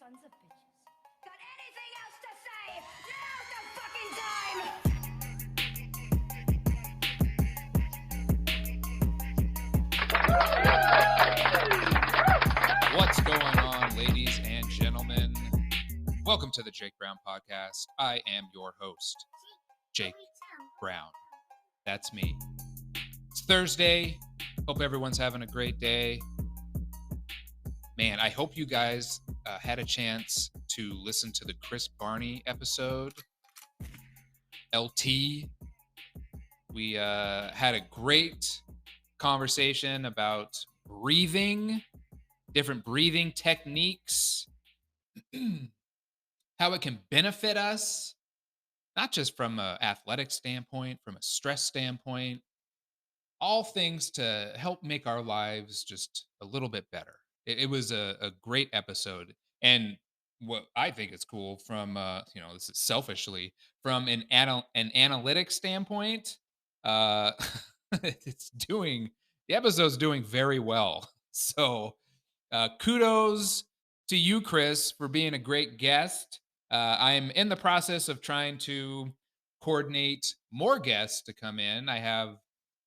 Sons of bitches. Got anything else to say? Now's the fucking time! What's going on, ladies and gentlemen? Welcome to the Jake Brown Podcast. I am your host, Jake Brown. That's me. It's Thursday. Hope everyone's having a great day. Man, I hope you guys had a chance to listen to the Chris Barney episode. LT. We had a great conversation about breathing, different breathing techniques, how it can benefit us, not just from an athletic standpoint, from a stress standpoint, all things to help make our lives just a little bit better. It was a great episode. And what I think is cool from, this is selfishly, from an analytic standpoint, uh, the episode's doing very well. So kudos to you, Chris, for being a great guest. I'm in the process of trying to coordinate more guests to come in. I have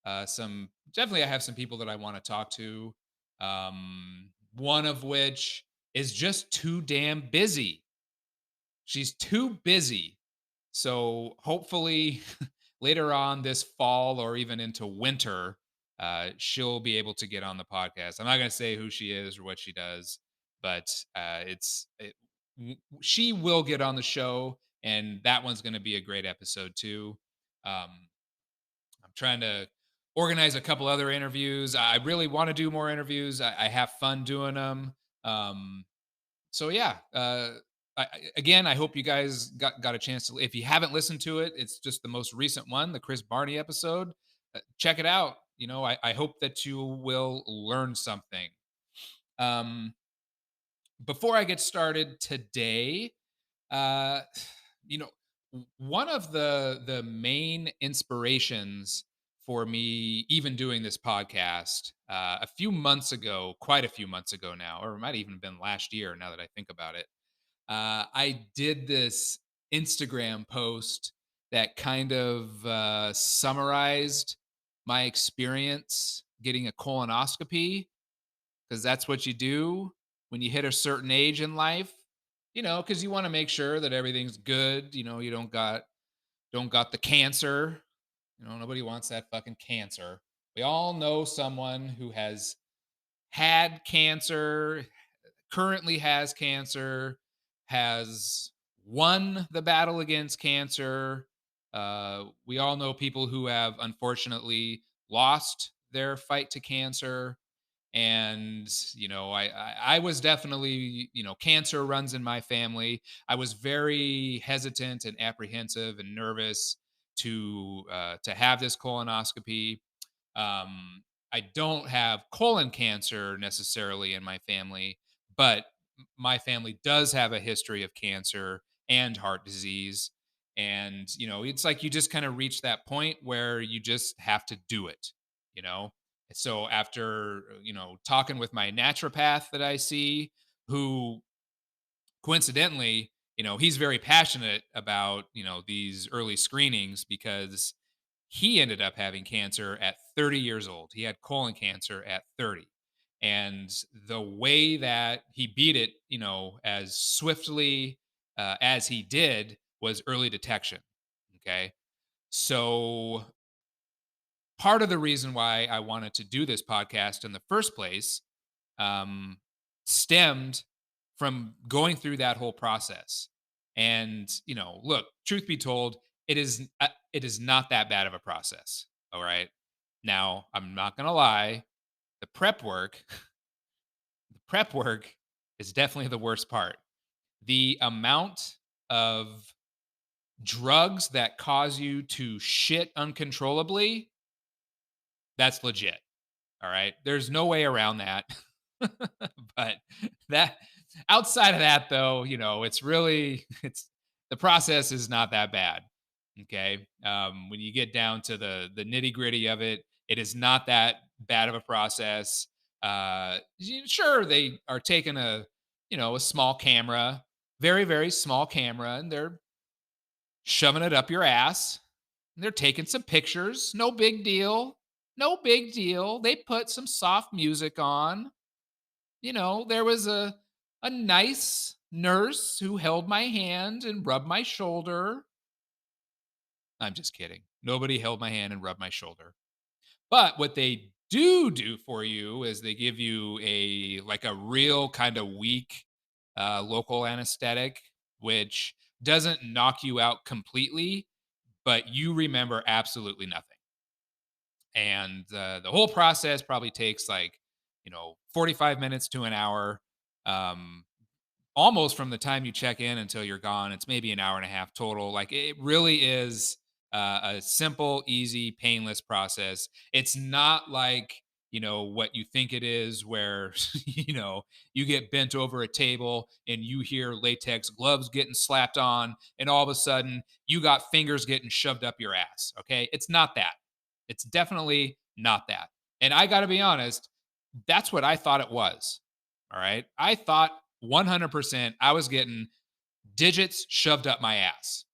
I have some people that I want to talk to. One of which is just too damn busy. She's too busy. So hopefully later on this fall or even into winter, she'll be able to get on the podcast. I'm not going to say who she is or what she does, but she will get on the show, and that one's going to be a great episode too. I'm trying to organize a couple other interviews. I really want to do more interviews. I have fun doing them. Um, so yeah, again, I hope you guys got a chance to. If you haven't listened to it, it's just the most recent one, the Chris Barney episode. Check it out. I hope that you will learn something. Um, Before I get started today, uh, you know, one of the main inspirations for me even doing this podcast a few months ago, quite a few months ago now, or it might even been last year now that I think about it. I did this Instagram post that kind of summarized my experience getting a colonoscopy, because that's what you do when you hit a certain age in life, because you want to make sure that everything's good. You don't got the cancer. Nobody wants that fucking cancer. We all know someone who has had cancer, currently has cancer, has won the battle against cancer. We all know people who have unfortunately lost their fight to cancer. And I was definitely, cancer runs in my family. I was very hesitant and apprehensive and nervous to have this colonoscopy. I don't have colon cancer necessarily in my family, but my family does have a history of cancer and heart disease. And it's like you just kind of reach that point where you just have to do it. you know so after talking with my naturopath that I see, who coincidentally, he's very passionate about these early screenings, because he ended up having cancer at 30 years old. He had colon cancer at 30. And the way that he beat it, as swiftly as he did, was early detection. Okay. So part of the reason why I wanted to do this podcast in the first place um, stemmed from going through that whole process. And look, truth be told, it is not that bad of a process. All right. Now, I'm not gonna lie, the prep work, the prep work is definitely the worst part. The amount of drugs that cause you to shit uncontrollably, that's legit. All right. There's no way around that. But that outside of that, though, it's the process is not that bad. Okay. When you get down to the nitty-gritty of it, it is not that bad of a process. Sure, they are taking a small camera, very, very small camera, and they're shoving it up your ass. And they're taking some pictures. No big deal. No big deal. They put some soft music on. There was a nice nurse who held my hand and rubbed my shoulder. I'm just kidding. Nobody held my hand and rubbed my shoulder. But what they do for you is they give you a real kind of weak local anesthetic, which doesn't knock you out completely, but you remember absolutely nothing. And the whole process probably takes 45 minutes to an hour. Um, Almost from the time you check in until you're gone. It's maybe an hour and a half total. Like it really is a simple, easy, painless process. It's not like, what you think it is, where, you get bent over a table and you hear latex gloves getting slapped on, and all of a sudden you got fingers getting shoved up your ass. Okay. It's not that. It's definitely not that. And I got to be honest, that's what I thought it was. All right. I thought 100% I was getting digits shoved up my ass.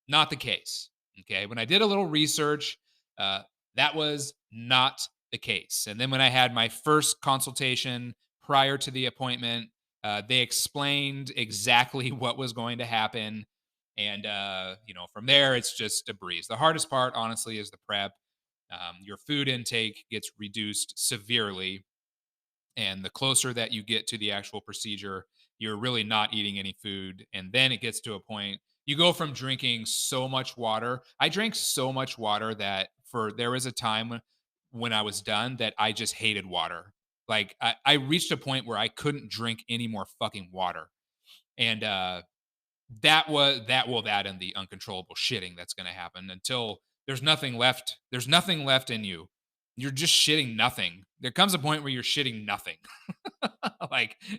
Not the case. Okay. When I did a little research, uh, that was not the case. And then when I had my first consultation prior to the appointment, they explained exactly what was going to happen. And, from there, it's just a breeze. The hardest part, honestly, is the prep. Your food intake gets reduced severely, and the closer that you get to the actual procedure, you're really not eating any food. And then it gets to a point you go from drinking so much water. I drank so much water that there was a time when I was done that I just hated water. Like I reached a point where I couldn't drink any more fucking water. And that and the uncontrollable shitting that's going to happen until there's nothing left in you. You're just shitting nothing. There comes a point where you're shitting nothing.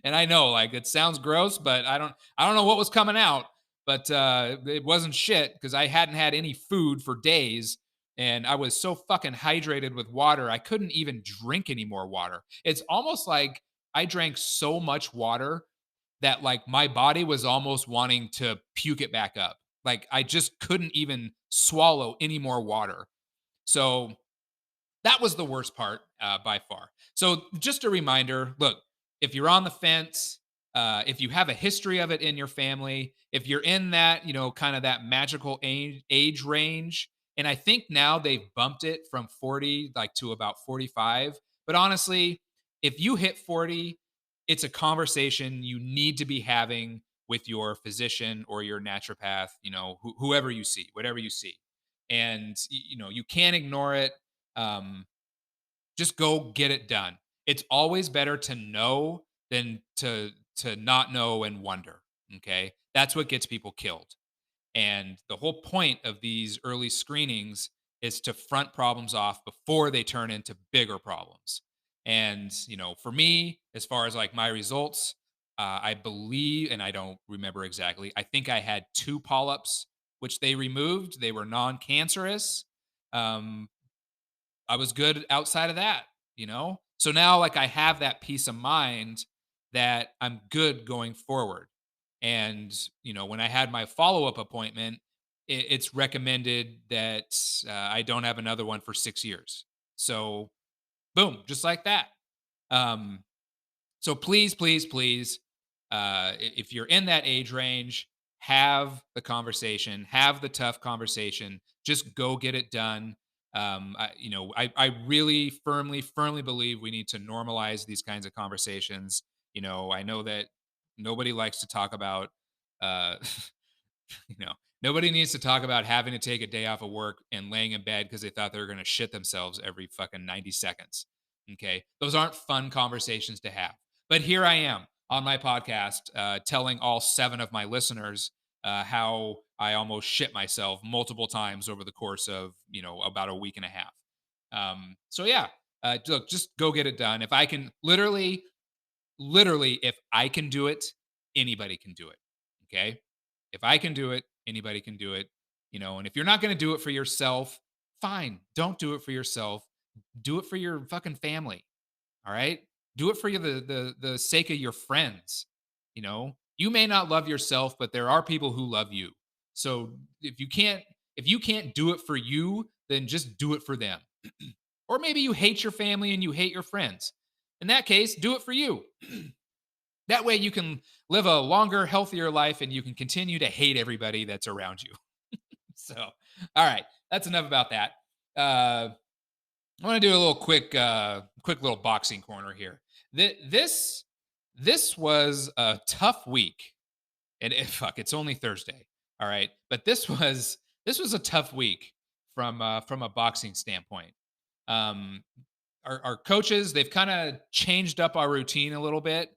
And I know, like, it sounds gross, but I don't know what was coming out, but it wasn't shit because I hadn't had any food for days, and I was so fucking hydrated with water I couldn't even drink any more water. It's almost like I drank so much water that, like, my body was almost wanting to puke it back up. Like, I just couldn't even swallow any more water. So that was the worst part by far. So just a reminder, look, if you're on the fence, if you have a history of it in your family, if you're in that, kind of that magical age range, and I think now they've bumped it from 40 like to about 45. But honestly, if you hit 40, it's a conversation you need to be having with your physician or your naturopath, whoever you see, whatever you see. And you can't ignore it. um, just go get it done. It's always better to know than to not know and wonder. Okay, that's what gets people killed. And the whole point of these early screenings is to front problems off before they turn into bigger problems. And for me, as far as like my results, I believe, and I don't remember exactly, I think I had two polyps which they removed. They were non-cancerous. um, I was good outside of that. So now, like, I have that peace of mind that I'm good going forward. And, when I had my follow-up appointment, it's recommended that I don't have another one for 6 years. So boom, just like that. Um, so please, please, please, if you're in that age range, have the conversation, have the tough conversation. Just go get it done. I really firmly, firmly believe we need to normalize these kinds of conversations. I know that nobody likes to talk about, uh, you know, nobody needs to talk about having to take a day off of work and laying in bed because they thought they were going to shit themselves every fucking 90 seconds. Okay. Those aren't fun conversations to have. But here I am on my podcast telling all 7 of my listeners how I almost shit myself multiple times over the course of, about a week and a half. So, yeah, look, just go get it done. If I can literally, if I can do it, anybody can do it. Okay. If I can do it, anybody can do it. And if you're not going to do it for yourself, fine. Don't do it for yourself. Do it for your fucking family. All right. Do it for the sake of your friends. You may not love yourself, but there are people who love you. So if you can't do it for you, then just do it for them. Or maybe you hate your family and you hate your friends. In that case, do it for you. That way you can live a longer, healthier life and you can continue to hate everybody that's around you. So, all right, that's enough about that. I want to do a little quick little boxing corner here. This was a tough week, and fuck, it's only Thursday. All right, but this was a tough week from a boxing standpoint. Um, our coaches, they've kind of changed up our routine a little bit.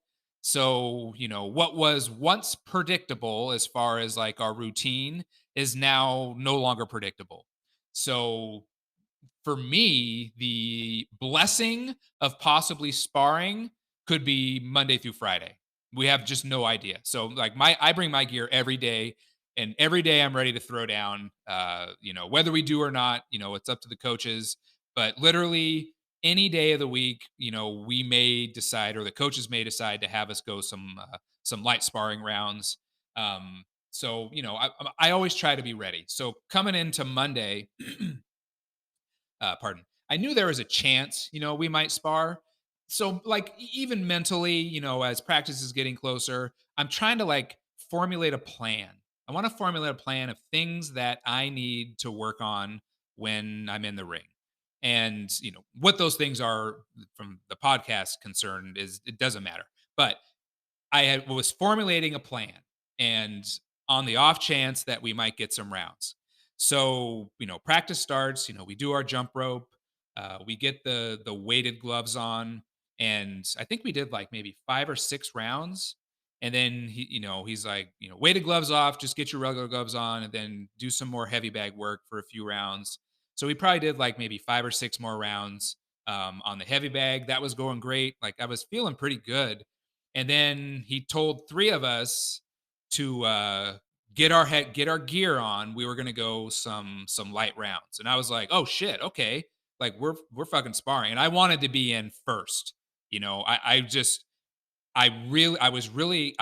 So, what was once predictable as far as like our routine is now no longer predictable. So, for me, the blessing of possibly sparring could be Monday through Friday. We have just no idea. So like I bring my gear every day, and every day I'm ready to throw down. Whether we do or not, it's up to the coaches. But literally any day of the week, we may decide, or the coaches may decide to have us go some light sparring rounds. So I always try to be ready. So coming into Monday, pardon. I knew there was a chance, we might spar. So, like, even mentally, as practice is getting closer, I'm trying to like formulate a plan. I want to formulate a plan of things that I need to work on when I'm in the ring. And, what those things are from the podcast concerned is it doesn't matter. But was formulating a plan, and on the off chance that we might get some rounds. So, practice starts, we do our jump rope, we get the weighted gloves on, and I think we did like maybe 5 or 6 rounds. And then he's like, weighted gloves off, just get your regular gloves on, and then do some more heavy bag work for a few rounds. So we probably did like maybe 5 or 6 more rounds on the heavy bag. That was going great. Like I was feeling pretty good. And then he told 3 of us to get our gear on. We were gonna go some light rounds, and I was like, "Oh shit, okay." Like we're fucking sparring, and I wanted to be in first. I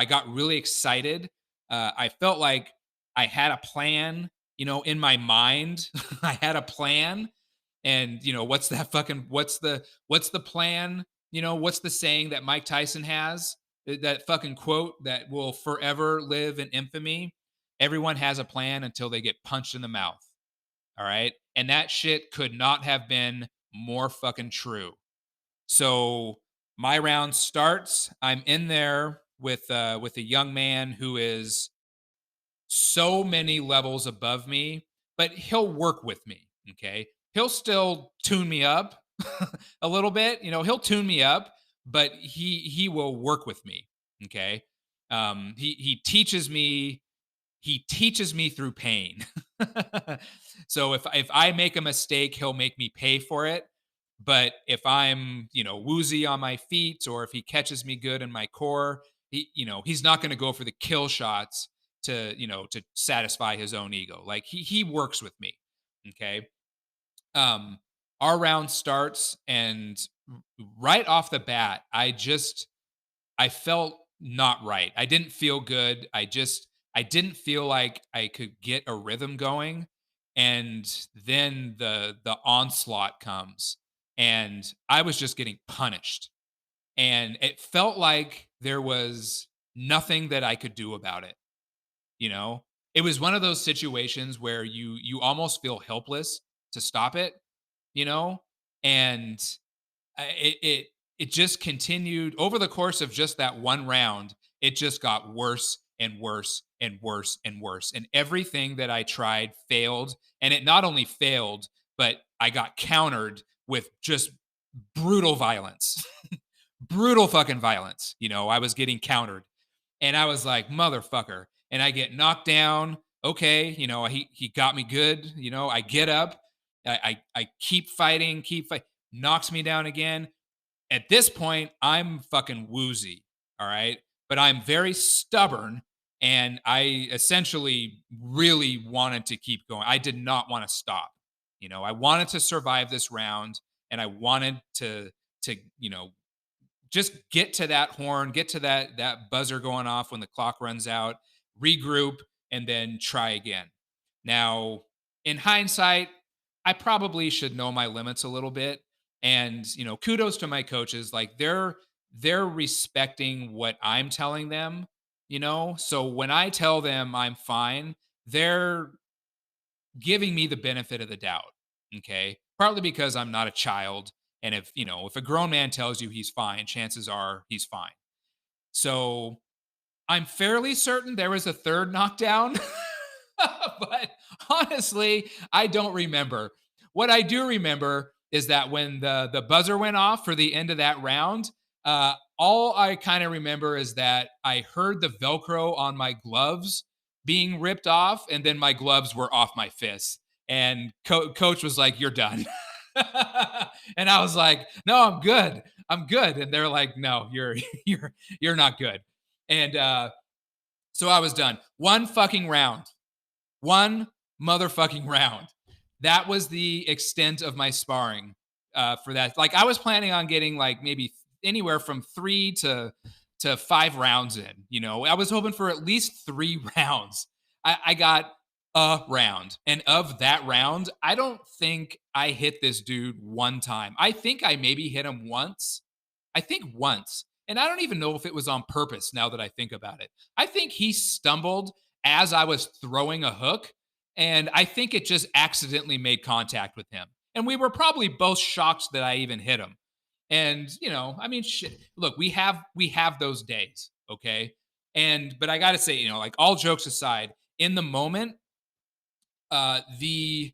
got really excited. I felt like I had a plan, in my mind. I had a plan, and what's the plan? What's the saying that Mike Tyson has? That fucking quote that will forever live in infamy. Everyone has a plan until they get punched in the mouth. All right. And that shit could not have been more fucking true. So my round starts. I'm in there with a young man who is so many levels above me, but he'll work with me. Okay. He'll still tune me up a little bit. He'll tune me up, but he will work with me. Okay. He teaches me through pain. So if I make a mistake, he'll make me pay for it. But if I'm, woozy on my feet, or if he catches me good in my core, he's not going to go for the kill shots to satisfy his own ego. Like he works with me. Okay. Um, our round starts, and right off the bat, I felt not right. I didn't feel good. I didn't feel like I could get a rhythm going. And then the onslaught comes, and I was just getting punished. And it felt like there was nothing that I could do about it, you know? It was one of those situations where you almost feel helpless to stop it, you know? And it just continued over the course of just that one round. It just got worse and worse and worse and worse, and everything that I tried failed. And it not only failed, but I got countered with just brutal violence. Brutal fucking violence. I was getting countered, and I was like, motherfucker. And I get knocked down. Okay, he got me good. I get up. I keep fighting, knocks me down again. At this point, I'm fucking woozy. All right. But I'm very stubborn. And I essentially really wanted to keep going. I did not want to stop. I wanted to survive this round, and I wanted to just get to that horn, get to that buzzer going off when the clock runs out, regroup, and then try again. Now, in hindsight, I probably should know my limits a little bit. And kudos to my coaches. Like they're respecting what I'm telling them. So when I tell them I'm fine, they're giving me the benefit of the doubt. Okay. Partly because I'm not a child. And if a grown man tells you he's fine, chances are he's fine. So I'm fairly certain there was a third knockdown, but honestly, I don't remember. What I do remember is that when the buzzer went off for the end of that round, all I kind of remember is that I heard the Velcro on my gloves being ripped off, and then my gloves were off my fists. And coach was like, "You're done," and I was like, "No, I'm good. I'm good." And they're like, "No, you're you're not good." And so I was done. One fucking round. One motherfucking round. That was the extent of my sparring for that. Like I was planning on getting like maybe anywhere from 3 to 5 rounds in. I was hoping for at least 3 rounds. I got a round, and of that round, I don't think I hit this dude one time. I think I maybe hit him once. I think once. And I don't even know if it was on purpose now that I think about it. I think he stumbled as I was throwing a hook. And I think it just accidentally made contact with him. And we were probably both shocked that I even hit him. And, I mean, shit. Look, we have those days. Okay. But I gotta say, like all jokes aside, in the moment, the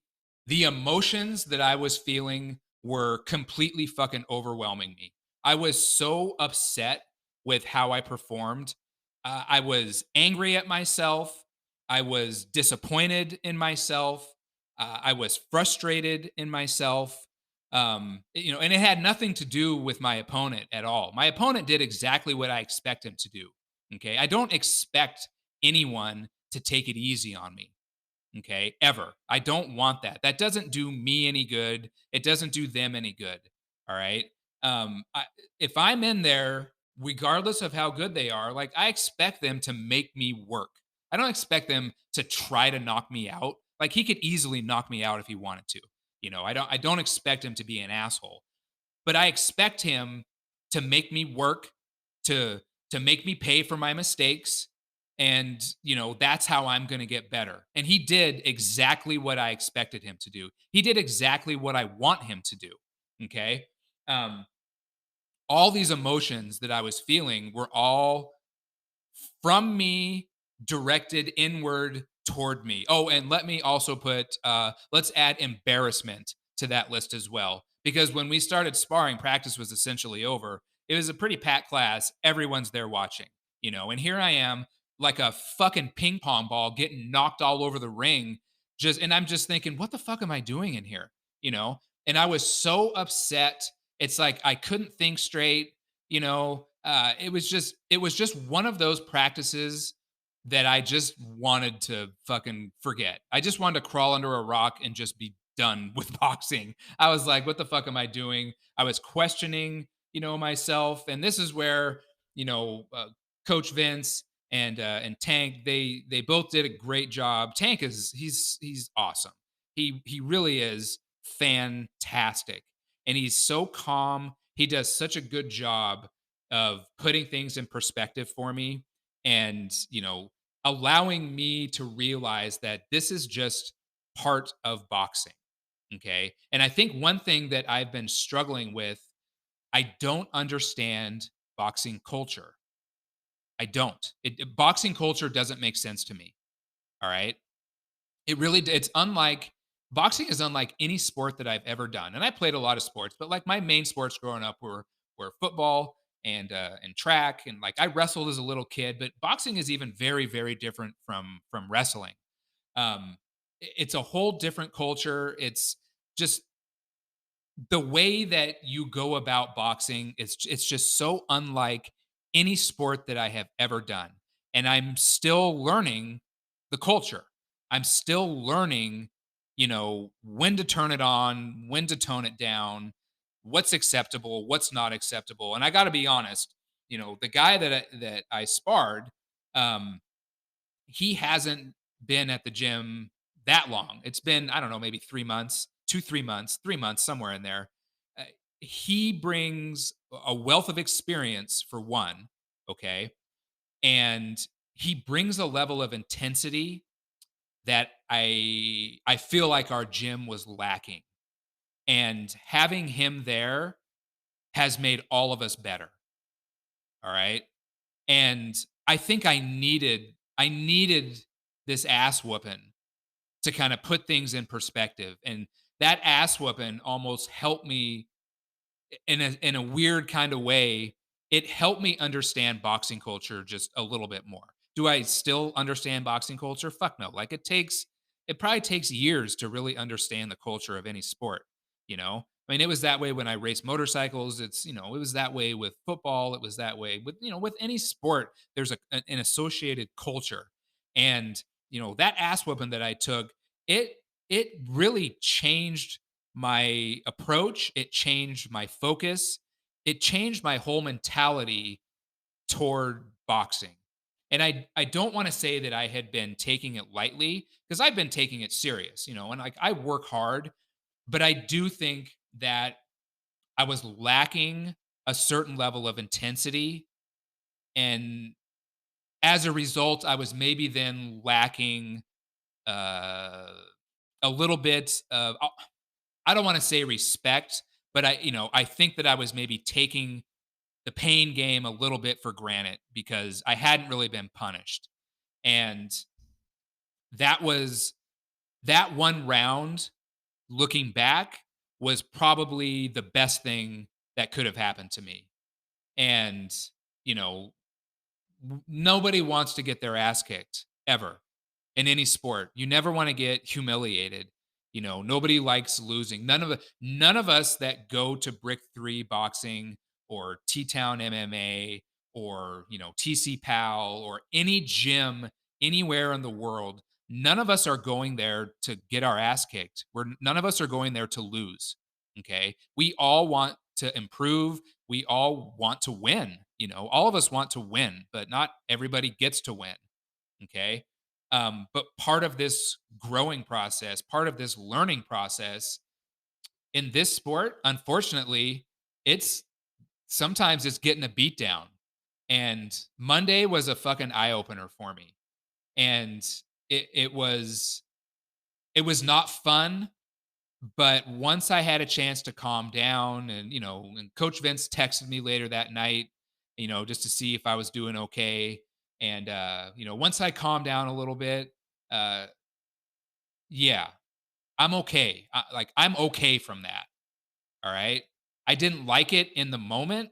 emotions that I was feeling were completely fucking overwhelming me. I was so upset with how I performed. I was angry at myself. I was disappointed in myself. I was frustrated in myself. And it had nothing to do with my opponent at all. My opponent did exactly what I expect him to do. Okay. I don't expect anyone to take it easy on me. Okay, ever. I don't want that. That doesn't do me any good. It doesn't do them any good. All right. If I'm in there, regardless of how good they are, like I expect them to make me work. I don't expect them to try to knock me out. Like he could easily knock me out if he wanted to. I don't expect him to be an asshole, but I expect him to make me work, to make me pay for my mistakes, and that's how I'm going to get better. And he did exactly what I expected him to do. He did exactly what I want him to do. Okay? Um all these emotions that I was feeling were all from me, directed inward toward me. Oh, and let me also let's add embarrassment to that list as well. Because when we started sparring, practice was essentially over. It was a pretty packed class. Everyone's there watching, and here I am like a fucking ping pong ball getting knocked all over the ring. And I'm just thinking, what the fuck am I doing in here? You know, and I was so upset. It's like I couldn't think straight. It was just one of those practices that I just wanted to fucking forget. I just wanted to crawl under a rock and just be done with boxing. I was like, what the fuck am I doing? I was questioning, myself. And this is where, Coach Vince and Tank, they both did a great job. Tank he's awesome. He really is fantastic. And he's so calm. He does such a good job of putting things in perspective for me, and allowing me to realize that this is just part of boxing. Okay. And I think one thing that I've been struggling with, I don't understand boxing culture. I don't. Boxing culture doesn't make sense to me. All right. It's unlike boxing is unlike any sport that I've ever done. And I played a lot of sports, but like my main sports growing up were football and track, and like I wrestled as a little kid, but boxing is even very very different from wrestling. It's a whole different culture. It's just the way that you go about boxing. It's just so unlike any sport that I have ever done. And I'm still learning the culture. I'm still learning, when to turn it on, when to tone it down. what's acceptable, what's not acceptable. And I got to be honest, the guy that I sparred, um, he hasn't been at the gym that long. It's been, I don't know, maybe 3 months, 2, 3 months, 3 months, somewhere in there. Uh, he brings a wealth of experience for one, okay, and he brings a level of intensity that I feel like our gym was lacking. And having him there has made all of us better. All right. And I think I needed this ass whooping to kind of put things in perspective. And that ass whooping almost helped me in a weird kind of way. It helped me understand boxing culture just a little bit more. Do I still understand boxing culture? Fuck no. Like it probably takes years to really understand the culture of any sport, you know? I mean, it was that way when I raced motorcycles. It was that way with football. It was that way with any sport. There's an associated culture. And, that ass whooping that I took, it it really changed my approach, it changed my focus, it changed my whole mentality toward boxing. And I don't want to say that I had been taking it lightly because I've been taking it serious, and like I work hard, but I do think that I was lacking a certain level of intensity, and as a result I was maybe then lacking uh a little bit of, I don't want to say respect, but I think that I was maybe taking the pain game a little bit for granted because I hadn't really been punished. And that was that one round, looking back, was probably the best thing that could have happened to me. And, you know, nobody wants to get their ass kicked ever in any sport. You never want to get humiliated. Nobody likes losing. None of us that go to Brick 3 boxing or T-Town MMA or, TC Pal or any gym anywhere in the world, none of us are going there to get our ass kicked. None of us are going there to lose. Okay? We all want to improve. We all want to win. All of us want to win, but not everybody gets to win. Okay. But part of this growing process, part of this learning process in this sport, unfortunately, it's sometimes it's getting a beat down. And Monday was a fucking eye opener for me. And it was not fun. But once I had a chance to calm down, and Coach Vince texted me later that night, just to see if I was doing okay. And once I calmed down a little bit, uh yeah, I'm okay. I'm okay from that. All right. I didn't like it in the moment,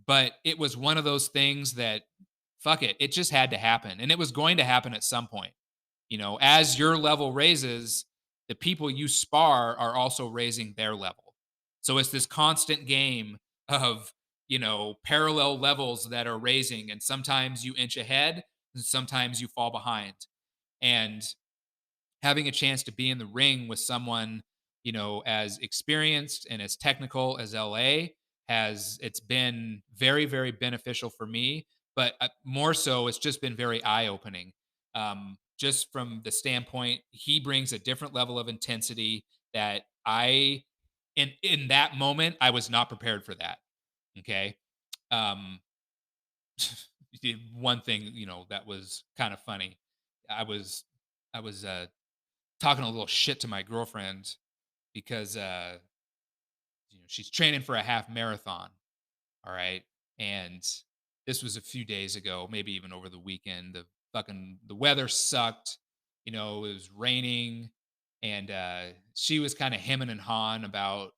but it was one of those things that, fuck it, it just had to happen. And it was going to happen at some point. As your level raises, the people you spar are also raising their level. So it's this constant game of, parallel levels that are raising. And sometimes you inch ahead and sometimes you fall behind. And having a chance to be in the ring with someone, as experienced and as technical as LA it's been very, very beneficial for me. But more so, it's just been very eye opening. Just from the standpoint, he brings a different level of intensity that in that moment, I was not prepared for that. Okay. Um, one thing, that was kind of funny. I was, I was, talking a little shit to my girlfriend because she's training for a half marathon. All right. And this was a few days ago, maybe even over the weekend. The weather sucked. It was raining, and she was kind of hemming and hawing about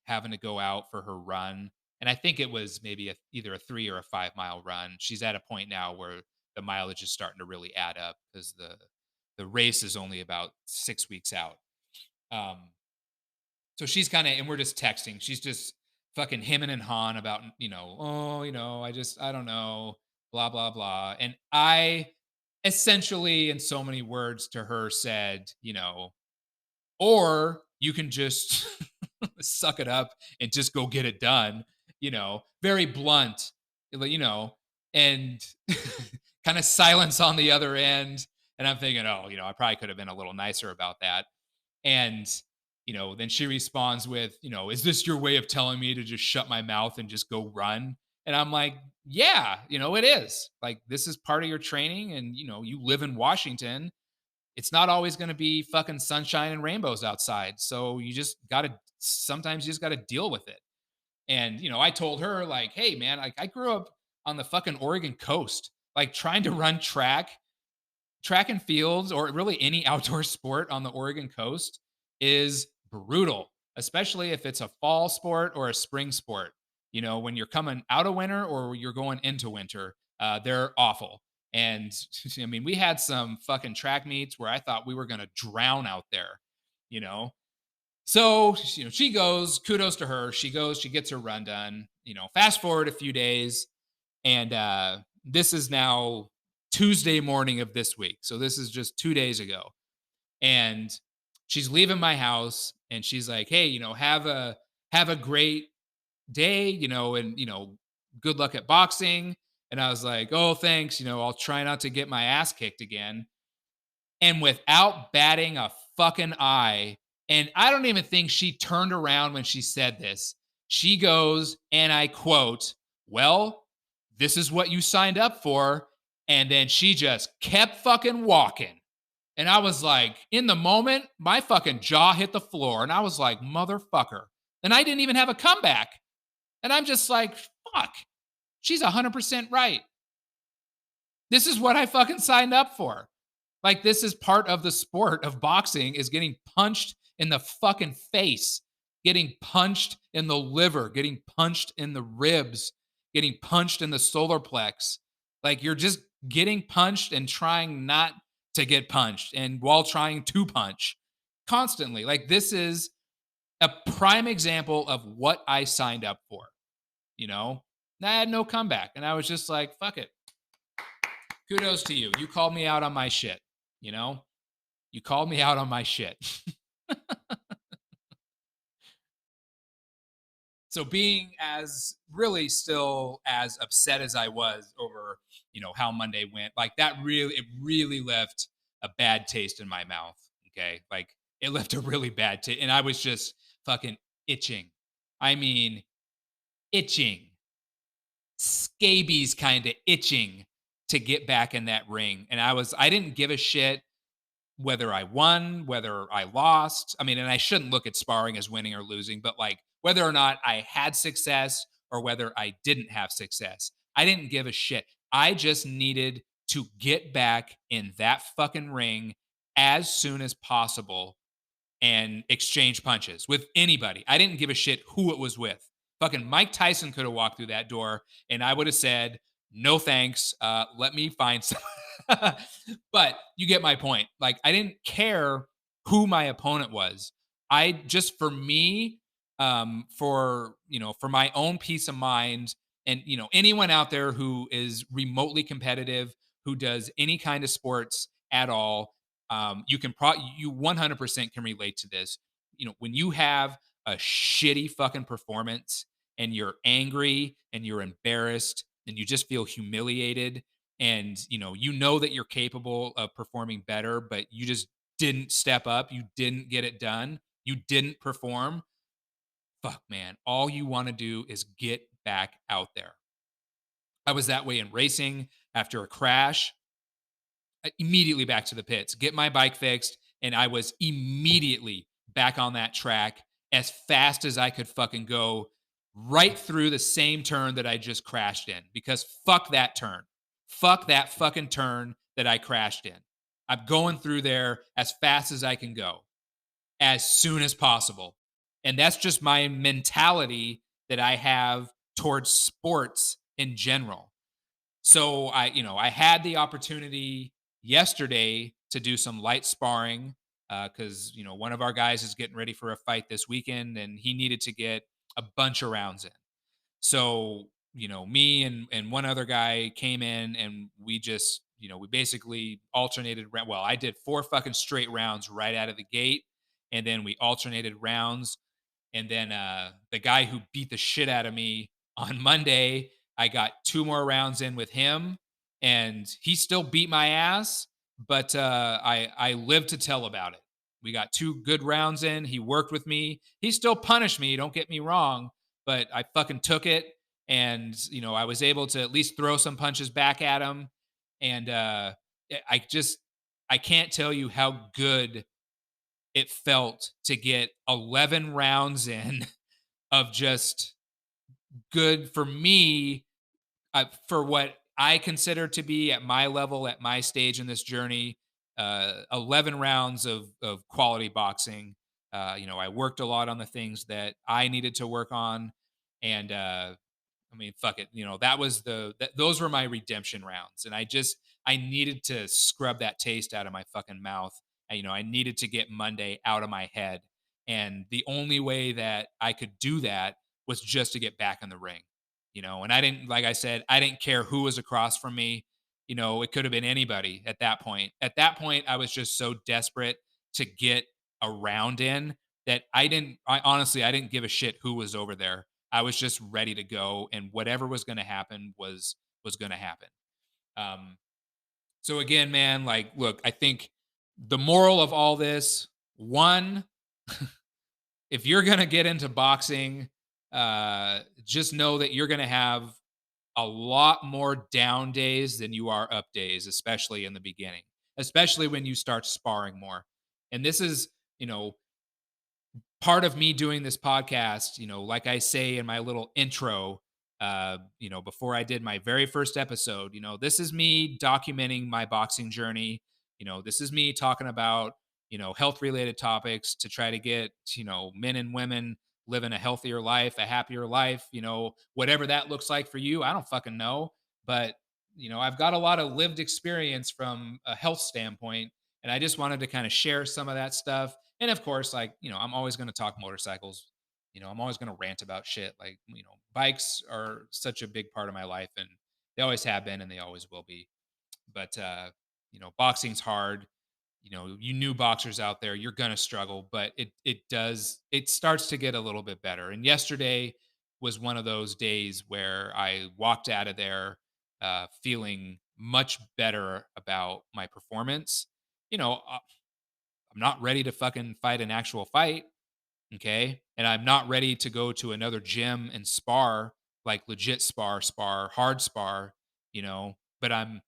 having to go out for her run. And I think it was maybe either a 3 or a 5 mile run. She's at a point now where the mileage is starting to really add up because the race is only about 6 weeks out. Um, so she's kind of, and we're just texting. She's just fucking hemming and hawing about, oh, I don't know, blah, blah, blah. And I essentially, in so many words to her, said, or you can just suck it up and just go get it done, very blunt, and kind of silence on the other end. And I'm thinking, oh, I probably could have been a little nicer about that. And, then she responds with, is this your way of telling me to just shut my mouth and just go run? And I'm like, yeah, it is. Like, this is part of your training. And, you live in Washington. It's not always going to be fucking sunshine and rainbows outside. So sometimes you just got to deal with it. And, I told her, like, hey, man, like, I grew up on the fucking Oregon coast, like, trying to run track and fields, or really any outdoor sport on the Oregon coast is brutal, especially if it's a fall sport or a spring sport. When you're coming out of winter or you're going into winter, they're awful. And I mean, we had some fucking track meets where I thought we were going to drown out there, you know? So, she goes, kudos to her. She goes, she gets her run done, fast forward a few days. And this is now Tuesday morning of this week. So this is just 2 days ago. And she's leaving my house and she's like, hey, have a great day, and good luck at boxing. And I was like, oh, thanks. I'll try not to get my ass kicked again. And without batting a fucking eye, and I don't even think she turned around when she said this, she goes, and I quote, well, this is what you signed up for. And then she just kept fucking walking. And I was like, in the moment, my fucking jaw hit the floor. And I was like, motherfucker. And I didn't even have a comeback. And I'm just like, fuck, she's 100% right. This is what I fucking signed up for. Like, this is part of the sport of boxing, is getting punched in the fucking face, getting punched in the liver, getting punched in the ribs, getting punched in the solar plex. Like, you're just getting punched and trying not to get punched, and while trying to punch constantly. Like, this is a prime example of what I signed up for, you know? And I had no comeback. And I was just like, fuck it. Kudos to you. You called me out on my shit, you know? You called me out on my shit. So being as really still as upset as I was over, how Monday went, like, it really left a bad taste in my mouth. Okay. Like, it left a really bad taste. And I was just fucking itching. I mean, itching, scabies kind of itching to get back in that ring. And I didn't give a shit whether I won, whether I lost. I mean, and I shouldn't look at sparring as winning or losing, but like, whether or not I had success or whether I didn't have success, I didn't give a shit. I just needed to get back in that fucking ring as soon as possible and exchange punches with anybody. I didn't give a shit who it was with. Fucking Mike Tyson could have walked through that door and I would have said, no thanks. Let me find some. But you get my point. Like, I didn't care who my opponent was. I just, for me, for my own peace of mind, and anyone out there who is remotely competitive, who does any kind of sports at all, you 100% can relate to this. When you have a shitty fucking performance and you're angry and you're embarrassed and you just feel humiliated, and you know that you're capable of performing better, but you just didn't step up, you didn't get it done, you didn't perform. Fuck, man, all you want to do is get back out there. I was that way in racing. After a crash, immediately back to the pits, get my bike fixed, and I was immediately back on that track as fast as I could fucking go, right through the same turn that I just crashed in, because fuck that turn. Fuck that fucking turn that I crashed in. I'm going through there as fast as I can go, as soon as possible. And that's just my mentality that I have towards sports in general. So I had the opportunity yesterday to do some light sparring, because one of our guys is getting ready for a fight this weekend and he needed to get a bunch of rounds in. So me and one other guy came in and we just we basically alternated. Well, I did 4 fucking straight rounds right out of the gate, and then we alternated rounds. And then the guy who beat the shit out of me on Monday, I got 2 more rounds in with him, and he still beat my ass, but I lived to tell about it. We got 2 good rounds in. He worked with me. He still punished me. Don't get me wrong, but I fucking took it, and I was able to at least throw some punches back at him. And I just I can't tell you how good it felt to get 11 rounds in of just good for me, for what I consider to be at my level, at my stage in this journey. 11 rounds of quality boxing. I worked a lot on the things that I needed to work on, and I mean, fuck it. Those were my redemption rounds, and I needed to scrub that taste out of my fucking mouth. I needed to get Monday out of my head, and the only way that I could do that was just to get back in the ring. And I didn't, like I said, I didn't care who was across from me. It could have been anybody at that point. At that point, I was just so desperate to get a round in that I honestly, I didn't give a shit who was over there. I was just ready to go, and whatever was going to happen was going to happen. Um, so again, man, like, look, I think the moral of all this, one, if you're going to get into boxing, just know that you're going to have a lot more down days than you are up days, especially in the beginning, especially when you start sparring more. And this is, you know, part of me doing this podcast, like I say in my little intro, before I did my very first episode, this is me documenting my boxing journey. This is me talking about, health related topics to try to get, men and women living a healthier life, a happier life, whatever that looks like for you. I don't fucking know. But, I've got a lot of lived experience from a health standpoint. And I just wanted to kind of share some of that stuff. And of course, like, I'm always going to talk motorcycles. I'm always going to rant about shit. Like, bikes are such a big part of my life, and they always have been and they always will be. But, boxing's hard. You new boxers out there, you're going to struggle, but it starts to get a little bit better. And yesterday was one of those days where I walked out of there feeling much better about my performance. I'm not ready to fucking fight an actual fight. Okay. And I'm not ready to go to another gym and spar, like legit spar, hard spar, but I'm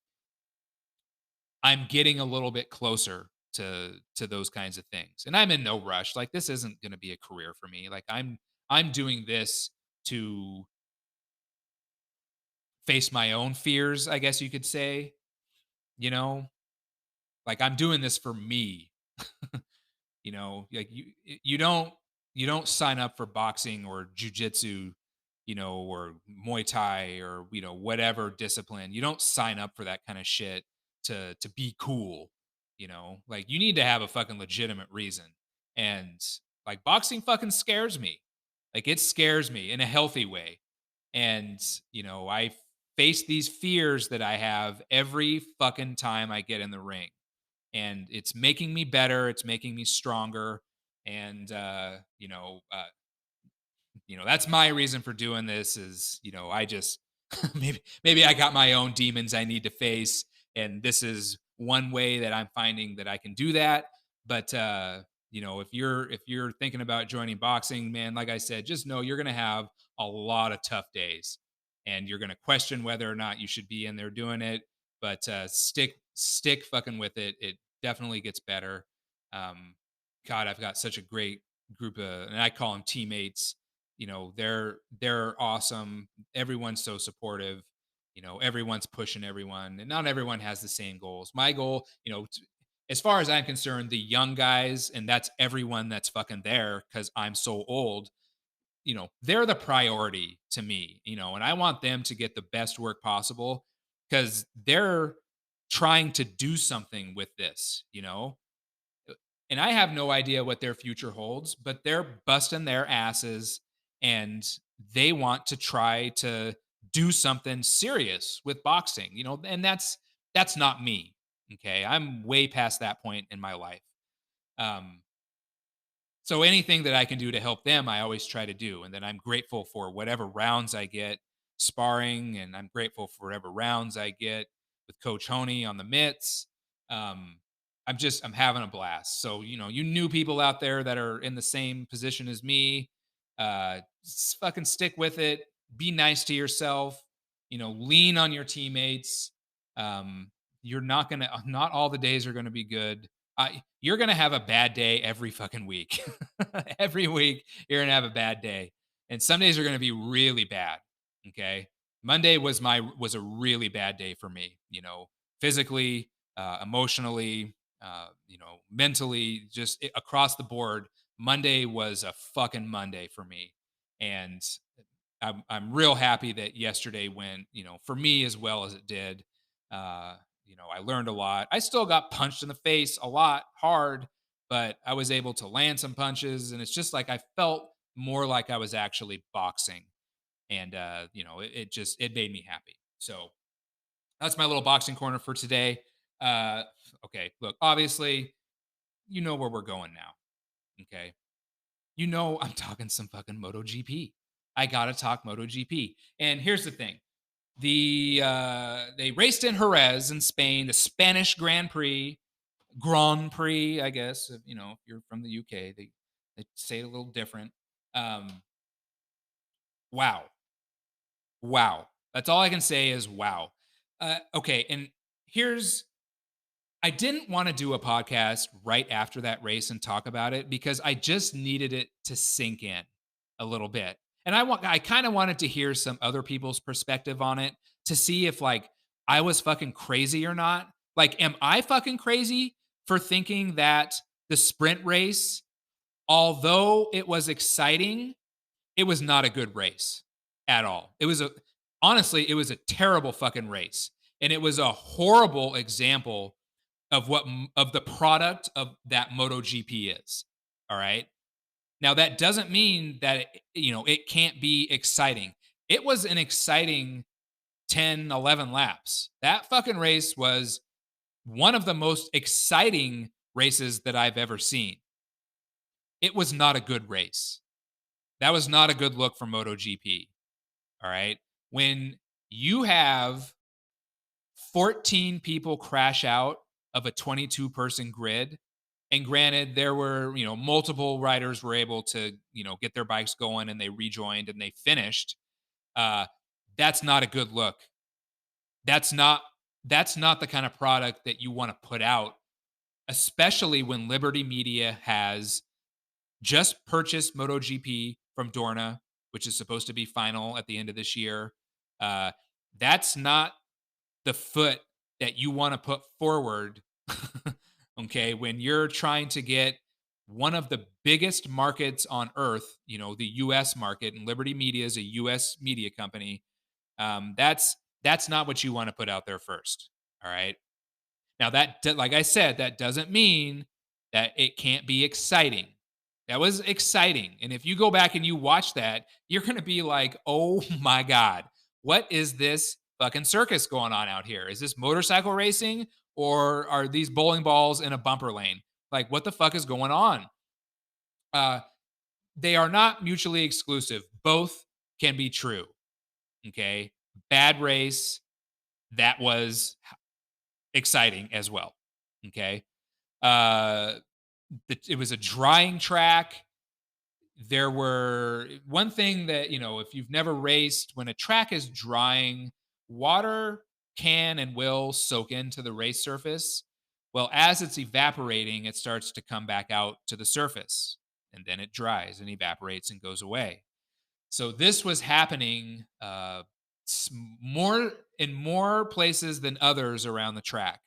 getting a little bit closer to those kinds of things. And I'm in no rush. Like, this isn't going to be a career for me. Like, I'm doing this to face my own fears, I guess you could say, you know, like I'm doing this for me. Like you don't sign up for boxing or jujitsu, or Muay Thai, or whatever discipline. You don't sign up for that kind of shit to be cool. Like, you need to have a fucking legitimate reason. And like, boxing fucking scares me. Like, it scares me in a healthy way. And I face these fears that I have every fucking time I get in the ring, and it's making me better, it's making me stronger. And that's my reason for doing this. Is I just maybe I got my own demons I need to face, and this is one way that I'm finding that I can do that. But if you're thinking about joining boxing, man, like I said, just know you're going to have a lot of tough days, and you're going to question whether or not you should be in there doing it. But stick fucking with it. It definitely gets better. um God, I've got such a great group of, and I call them teammates. They're awesome. Everyone's so supportive. Everyone's pushing everyone, and not everyone has the same goals. My goal, as far as I'm concerned, the young guys, and that's everyone that's fucking there because I'm so old, they're the priority to me, and I want them to get the best work possible because they're trying to do something with this, and I have no idea what their future holds, but they're busting their asses, and they want to try to do something serious with boxing, and that's not me. Okay. I'm way past that point in my life. Um, So anything that I can do to help them, I always try to do. And then I'm grateful for whatever rounds I get sparring, and I'm grateful for whatever rounds I get with Coach Honey on the mitts. Um, I'm having a blast. So, you new people out there that are in the same position as me, fucking stick with it. Be nice to yourself. Lean on your teammates. Um, you're not all the days are gonna be good. You're gonna have a bad day every fucking week. Every week you're gonna have a bad day, and some days are gonna be really bad. Okay, Monday was a really bad day for me. Physically, emotionally, mentally, just across the board. Monday was a fucking Monday for me, and I'm real happy that yesterday went, for me as well as it did. Uh, I learned a lot. I still got punched in the face a lot hard, but I was able to land some punches, and it's just like I felt more like I was actually boxing, and it made me happy. So that's my little boxing corner for today. Uh, okay, look, obviously, you know where we're going now. Okay, I'm talking some fucking MotoGP. I gotta talk MotoGP. And here's the thing: they raced in Jerez in Spain, the Spanish Grand Prix, I guess. If you're from the UK, they say it a little different. Um, wow, wow. That's all I can say is wow. Okay, and here's I didn't want to do a podcast right after that race and talk about it because I just needed it to sink in a little bit. And I kind of wanted to hear some other people's perspective on it to see if like I was fucking crazy or not. Like am I fucking crazy for thinking that the sprint race, although it was exciting, it was not a good race at all. Honestly, it was a terrible fucking race. And it was a horrible example of the product of that MotoGP is. All right. Now that doesn't mean that it can't be exciting. It was an exciting 10, 11 laps. That fucking race was one of the most exciting races that I've ever seen. It was not a good race. That was not a good look for MotoGP. All right. When you have 14 people crash out of a 22-person grid. And granted, there were, multiple riders were able to, get their bikes going and they rejoined and they finished. Uh, that's not a good look. That's not that's not the kind of product that you want to put out, especially when Liberty Media has just purchased MotoGP from Dorna, which is supposed to be final at the end of this year. Uh, that's not the foot that you want to put forward, okay, when you're trying to get one of the biggest markets on earth, the US market, and Liberty Media is a US media company. That's not what you want to put out there first. All right. Now like I said, that doesn't mean that it can't be exciting. That was exciting. And if you go back and you watch that, you're going to be like, oh my God, what is this fucking circus going on out here? Is this motorcycle racing or are these bowling balls in a bumper lane? Like, what the fuck is going on? Uh, they are not mutually exclusive. Both can be true. Okay. Bad race. That was exciting as well. Okay. Uh, it was a drying track. There were one thing that, if you've never raced, when a track is drying, water can and will soak into the race surface. Well, as it's evaporating, it starts to come back out to the surface and then it dries and evaporates and goes away. So this was happening more in more places than others around the track.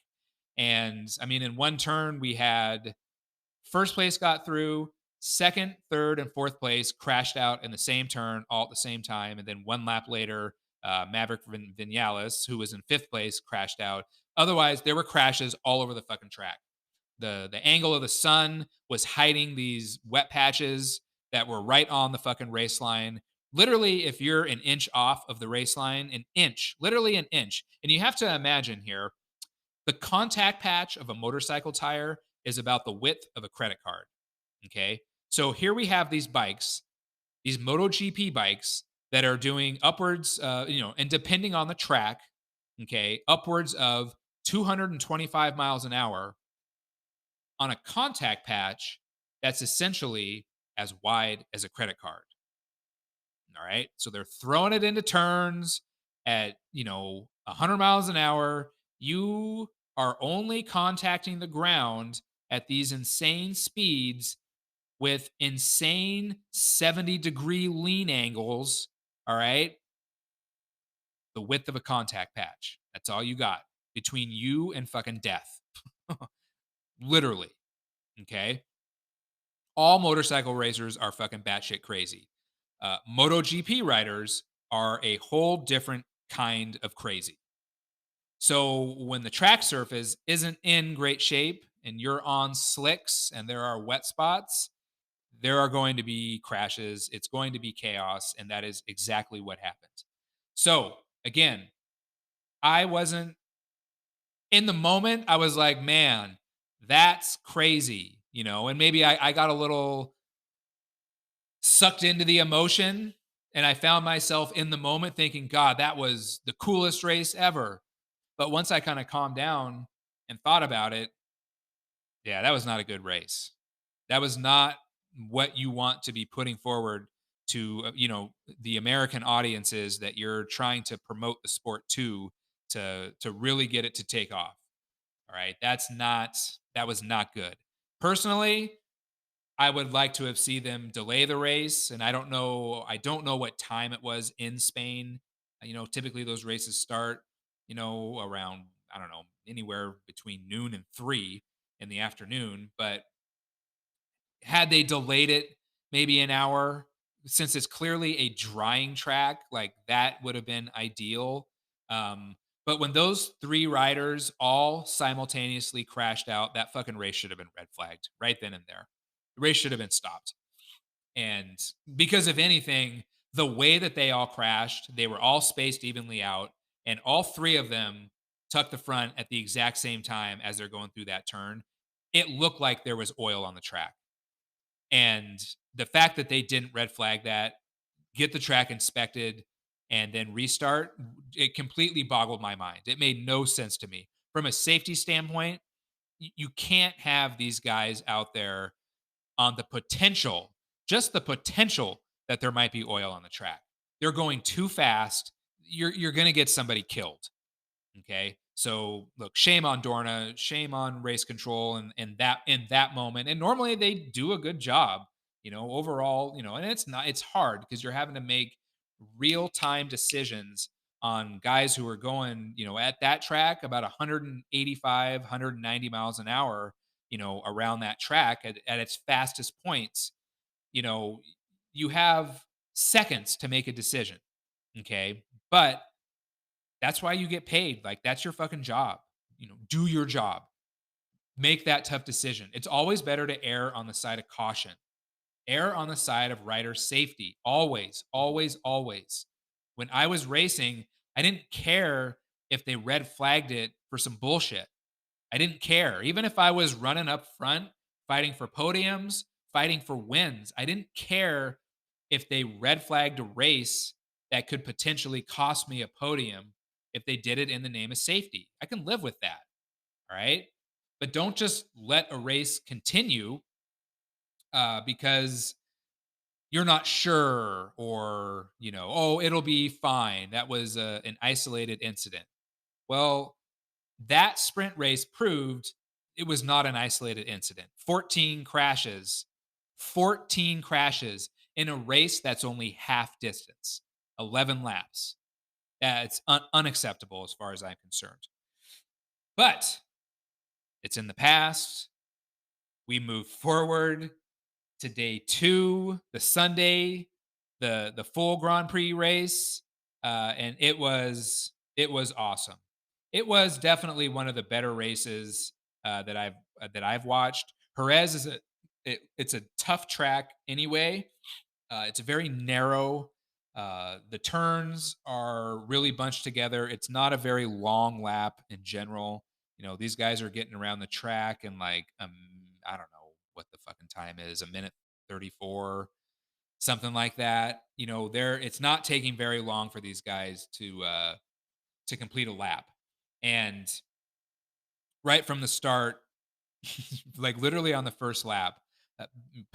And I mean, in one turn, we had first place got through, second, third, and fourth place crashed out in the same turn all at the same time. And then one lap later, Maverick Vinales, who was in fifth place, crashed out. Otherwise, there were crashes all over the fucking track. The angle of the sun was hiding these wet patches that were right on the fucking race line. Literally, if you're an inch off of the race line, an inch, literally an inch. And you have to imagine here, the contact patch of a motorcycle tire is about the width of a credit card. Okay. So here we have these bikes, these MotoGP bikes that are doing upwards, and depending on the track, okay, upwards of 225 miles an hour on a contact patch that's essentially as wide as a credit card. All right. So they're throwing it into turns at, 100 miles an hour. You are only contacting the ground at these insane speeds with insane 70-degree lean angles. All right. The width of a contact patch. That's all you got between you and fucking death. Literally. Okay. All motorcycle racers are fucking batshit crazy. MotoGP riders are a whole different kind of crazy. So when the track surface isn't in great shape and you're on slicks and there are wet spots, there are going to be crashes. It's going to be chaos. And that is exactly what happened. So again, I wasn't in the moment. I was like, man, that's crazy, and maybe I got a little sucked into the emotion and I found myself in the moment thinking, God, that was the coolest race ever. But once I kind of calmed down and thought about it, yeah, that was not a good race. That was not what you want to be putting forward to, the American audiences that you're trying to promote the sport to really get it to take off. All right. That was not good. Personally, I would like to have seen them delay the race, and I don't know what time it was in Spain. Typically those races start, around, I don't know, anywhere between noon and 3 in the afternoon, but had they delayed it maybe an hour, since it's clearly a drying track, like that would have been ideal. But when those 3 riders all simultaneously crashed out, that fucking race should have been red flagged right then and there. The race should have been stopped. And because if anything, the way that they all crashed, they were all spaced evenly out, and all 3 of them tucked the front at the exact same time as they're going through that turn. It looked like there was oil on the track. And the fact that they didn't red flag that, get the track inspected, and then restart, it completely boggled my mind. It made no sense to me. From a safety standpoint, you can't have these guys out there on the potential, just the potential that there might be oil on the track. They're going too fast. You're going to get somebody killed. Okay. So look, shame on Dorna, shame on race control and in that moment. And normally they do a good job, overall, and it's hard because you're having to make real time decisions on guys who are going, at that track about 185, 190 miles an hour, around that track at its fastest points. You know, you have seconds to make a decision. Okay. But that's why you get paid. Like that's your fucking job. Do your job. Make that tough decision. It's always better to err on the side of caution. Err on the side of rider safety. Always, always, always. When I was racing, I didn't care if they red flagged it for some bullshit. I didn't care. Even if I was running up front, fighting for podiums, fighting for wins, I didn't care if they red flagged a race that could potentially cost me a podium if they did it in the name of safety. I can live with that. All right. But don't just let a race continue because you're not sure or, oh, it'll be fine. That was an isolated incident. Well, that sprint race proved it was not an isolated incident. 14 crashes in a race that's only half distance, 11 laps. It's unacceptable as far as I'm concerned. But it's in the past. We move forward to day 2, the Sunday, the full Grand Prix race, and it was awesome. It was definitely one of the better races that I've watched. Jerez it's a tough track anyway. It's very narrow. The turns are really bunched together. It's not a very long lap in general. These guys are getting around the track in like I don't know what the fucking time is, a minute 34, something like that. There it's not taking very long for these guys to complete a lap. And right from the start, like literally on the first lap, uh,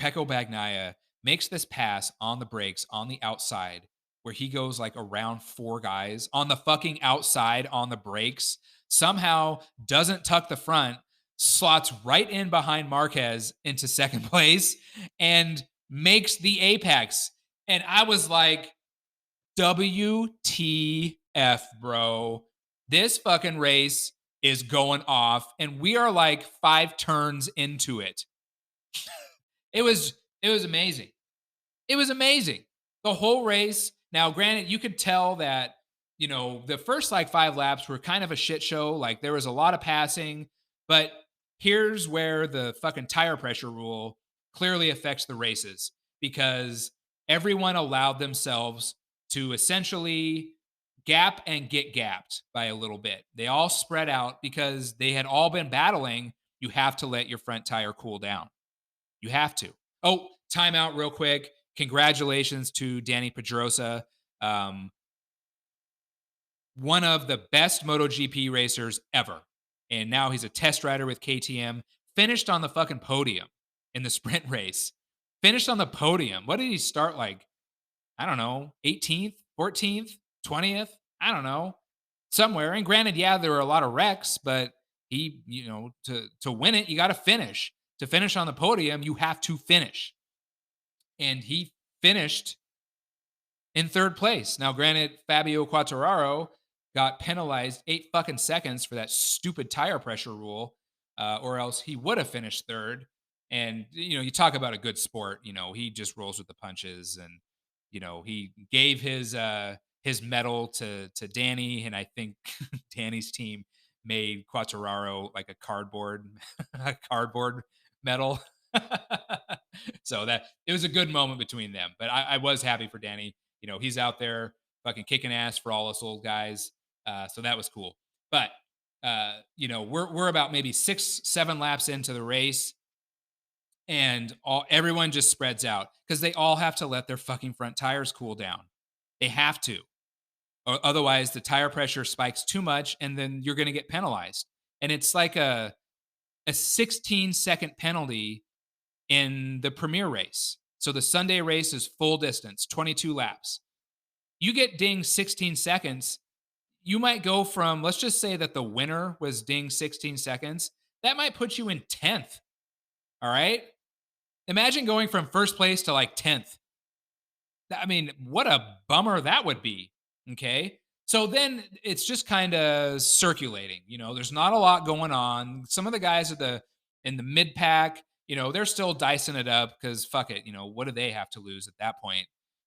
Pecco Bagnaia makes this pass on the brakes on the outside where he goes like around four guys on the fucking outside on the brakes, somehow doesn't tuck the front, slots right in behind Marquez into second place and makes the apex. And I was like, WTF, bro. This fucking race is going off, and we are like 5 turns into it. It was amazing. It was amazing. The whole race. Now, granted, you could tell that, the first like 5 laps were kind of a shit show. Like there was a lot of passing, but here's where the fucking tire pressure rule clearly affects the races because everyone allowed themselves to essentially gap and get gapped by a little bit. They all spread out because they had all been battling. You have to let your front tire cool down. You have to. Oh, timeout real quick. Congratulations to Danny Pedrosa, um, one of the best MotoGP racers ever. And now he's a test rider with KTM. Finished on the fucking podium in the sprint race. Finished on the podium. What did he start like? I don't know, 18th, 14th, 20th. I don't know. Somewhere. And granted, yeah, there were a lot of wrecks, but he, to win it, you got to finish. To finish on the podium, you have to finish. And he finished in third place. Now, granted, Fabio Quartararo got penalized 8 fucking seconds for that stupid tire pressure rule, or else he would have finished third. And you talk about a good sport. He just rolls with the punches, and he gave his medal to Danny, and I think Danny's team made Quartararo like a cardboard a cardboard medal. So that it was a good moment between them. But I was happy for Danny. He's out there fucking kicking ass for all us old guys. So that was cool. But we're about maybe 6-7 laps into the race, and everyone just spreads out because they all have to let their fucking front tires cool down. They have to, or otherwise the tire pressure spikes too much, and then you're going to get penalized. And it's like a 16-second penalty in the premier race. So the Sunday race is full distance, 22 laps. You get dinged 16 seconds. You might go from, let's just say that the winner was dinged 16 seconds. That might put you in 10th. All right. Imagine going from first place to like 10th. I mean, what a bummer that would be. Okay. So then it's just kind of circulating. There's not a lot going on. Some of the guys in the mid pack, they're still dicing it up because fuck it. What do they have to lose at that point?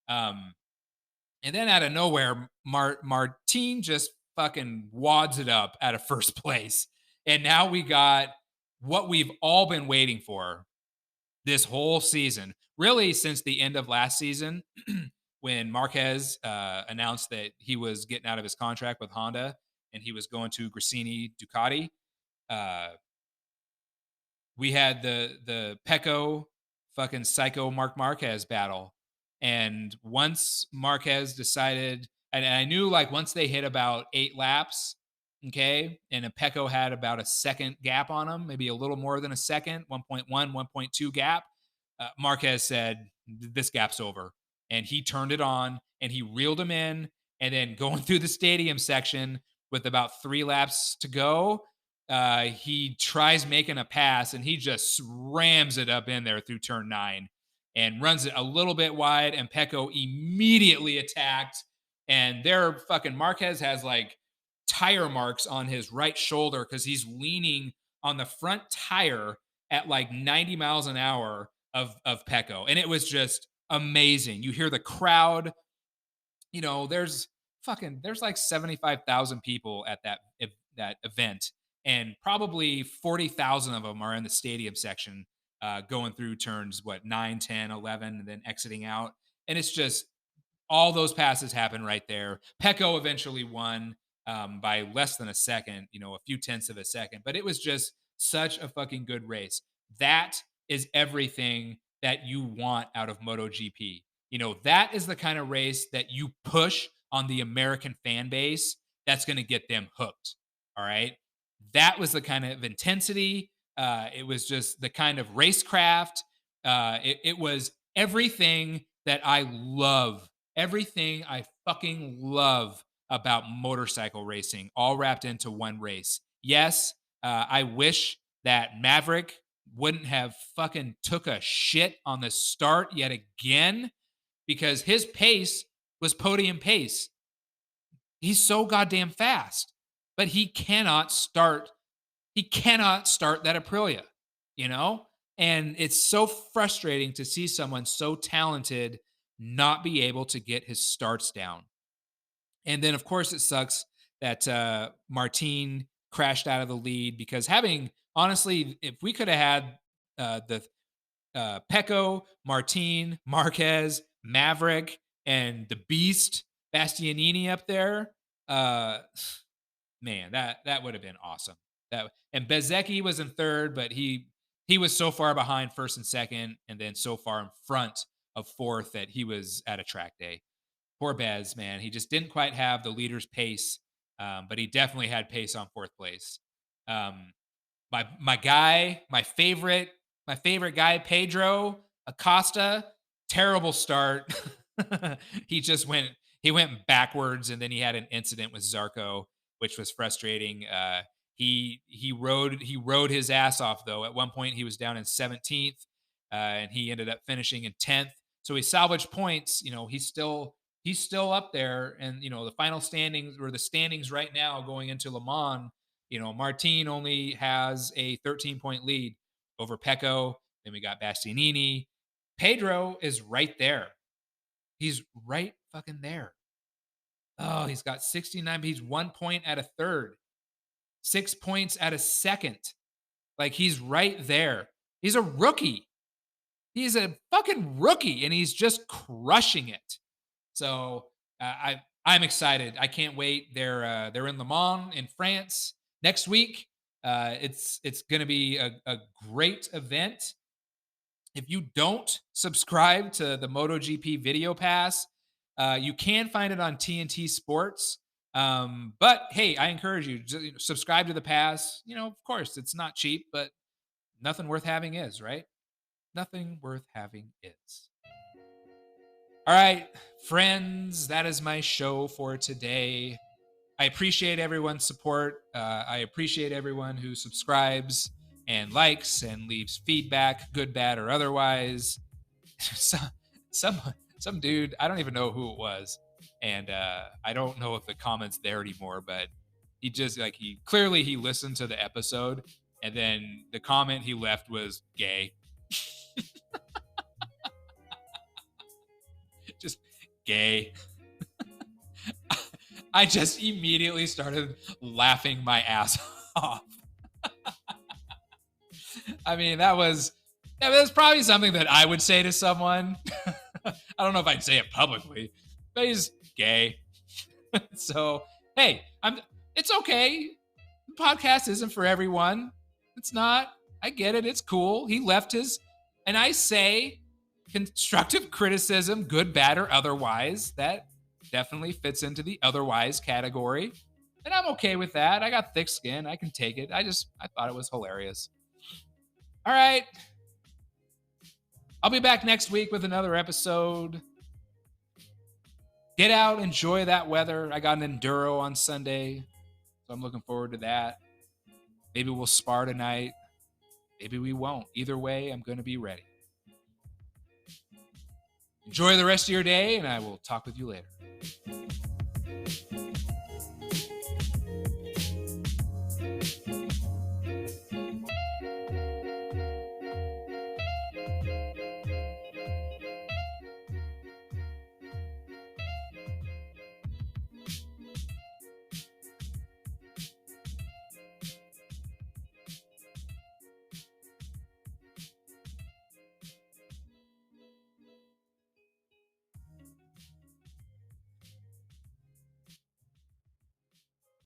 And then out of nowhere, Martin just fucking wads it up out of first place. And now we got what we've all been waiting for this whole season, really since the end of last season, when Marquez announced that he was getting out of his contract with Honda and he was going to Gresini Ducati. We had the Pecco fucking psycho Mark Marquez battle. And once Marquez decided, and I knew like once they hit about 8 laps, okay, and a Pecco had about a second gap on him, maybe a little more than a second, 1.1, 1.2 gap, Marquez said, this gap's over. And he turned it on and he reeled him in. And then going through the stadium section with about 3 laps to go, he tries making a pass and he just rams it up in there through turn 9 and runs it a little bit wide. And Pecco immediately attacked. And their fucking Marquez has like tire marks on his right shoulder because he's leaning on the front tire at like 90 miles an hour of Pecco. And it was just amazing. You hear the crowd, there's like 75,000 people at that event, and probably 40,000 of them are in the stadium section, going through turns 9, 10, 11, and then exiting out. And it's just all those passes happen right there. Pecco eventually won by less than a second, a few tenths of a second, but it was just such a fucking good race. That is everything that you want out of MotoGP. That is the kind of race that you push on the American fan base that's going to get them hooked. All right. That was the kind of intensity. It was just the kind of racecraft. It was everything that I love, everything I fucking love about motorcycle racing, all wrapped into one race. Yes, I wish that Maverick wouldn't have fucking took a shit on the start yet again, because his pace was podium pace. He's so goddamn fast, but he cannot start. He cannot start that Aprilia, you know? And it's so frustrating to see someone so talented not be able to get his starts down. And then, of course, it sucks that Martin crashed out of the lead, because honestly, if we could have had the Pecco, Martin, Marquez, Maverick, and the Beast Bastianini up there, uh, man, that would have been awesome. And Bezecchi was in third, but he was so far behind first and second, and then so far in front of fourth that he was at a track day. Poor Bez, man, he just didn't quite have the leader's pace, but he definitely had pace on fourth place. Um, my guy, my favorite guy, Pedro Acosta, terrible start. He went backwards, and then he had an incident with Zarco, which was frustrating. He rode his ass off though. At one point, he was down in 17th, and he ended up finishing in 10th. So he salvaged points. He's still up there, and the final standings, or the standings right now going into Le Mans. Martin only has a 13-point lead over Pecco. Then we got Bastianini. Pedro is right there. He's right fucking there. Oh, he's got 69. He's 1 point at a third, 6 points at a second. Like, he's right there. He's a rookie. He's a fucking rookie, and he's just crushing it. So I'm excited. I can't wait. They're in Le Mans in France next week. It's going to be a great event. If you don't subscribe to the MotoGP Video Pass, you can find it on TNT Sports. But hey, I encourage you to subscribe to the pass. Of course, it's not cheap, but nothing worth having is, right? Nothing worth having is. All right, friends, that is my show for today. I appreciate everyone's support. I appreciate everyone who subscribes and likes and leaves feedback, good, bad, or otherwise. Some dude, I don't even know who it was, and I don't know if the comment's there anymore, but he just he listened to the episode, and then the comment he left was gay. Just gay. I just immediately started laughing my ass off. I mean, that was probably something that I would say to someone. I don't know if I'd say it publicly, but he's gay. So, hey, it's okay. The podcast isn't for everyone. It's not. I get it. It's cool. He left and I say constructive criticism, good, bad, or otherwise. That definitely fits into the otherwise category. And I'm okay with that. I got thick skin. I can take it. I thought it was hilarious. All right. I'll be back next week with another episode. Get out, enjoy that weather. I got an enduro on Sunday, so I'm looking forward to that. Maybe we'll spar tonight. Maybe we won't. Either way, I'm going to be ready. Enjoy the rest of your day, and I will talk with you later.